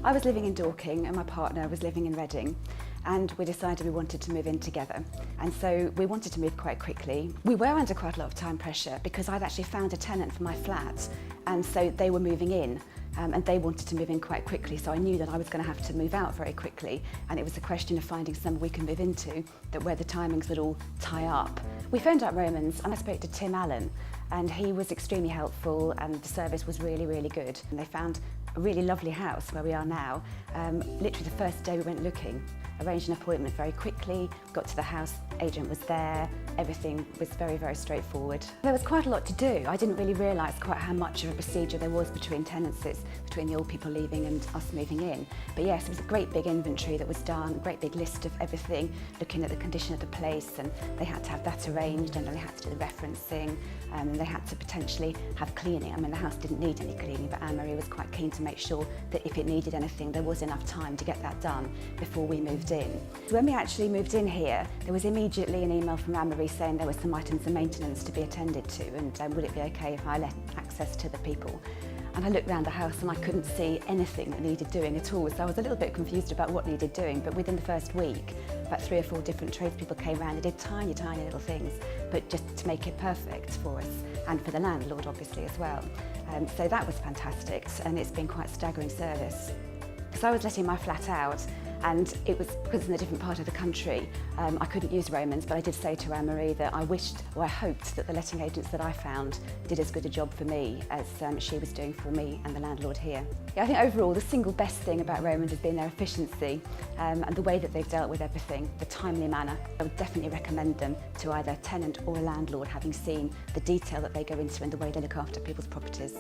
I was living in Dorking and my partner was living in Reading, and we decided we wanted to move in together. And so we wanted to move quite quickly. We were under quite a lot of time pressure because I'd actually found a tenant for my flat, and so they were moving in. And they wanted to move in quite quickly, so I knew that I was going to have to move out very quickly, and it was a question of finding somewhere we can move into where the timings would all tie up. We phoned up Romans and I spoke to Tim Allen, and he was extremely helpful and the service was really, really good. And they found a really lovely house where we are now. Literally the first day we went looking, arranged an appointment very quickly, got to the house, agent was there, everything was very, very straightforward. There was quite a lot to do. I didn't really realise quite how much of a procedure there was between tenancies, between the old people leaving and us moving in. But yes, it was a great big inventory that was done, a great big list of everything, looking at the condition of the place, and they had to have that arranged, and then they had to do the referencing, and they had to potentially have cleaning. I mean, the house didn't need any cleaning, but Anne-Marie was quite keen to make sure that if it needed anything, there was enough time to get that done before we moved in. So when we actually moved in here, there was immediately an email from Anne-Marie saying there were some items of maintenance to be attended to, and would it be okay if I let access to the people? And I looked around the house and I couldn't see anything that needed doing at all, so I was a little bit confused about what needed doing. But within the first week, about 3 or 4 different tradespeople came around and did tiny, tiny little things, but just to make it perfect for us and for the landlord obviously as well. So that was fantastic, and it's been quite a staggering service. So I was letting my flat out, and it was because it's in a different part of the country. I couldn't use Romans, but I did say to Anne-Marie that I wished, or I hoped, that the letting agents that I found did as good a job for me as she was doing for me and the landlord here. Yeah, I think overall the single best thing about Romans has been their efficiency and the way that they've dealt with everything, the timely manner. I would definitely recommend them to either a tenant or a landlord, having seen the detail that they go into and the way they look after people's properties.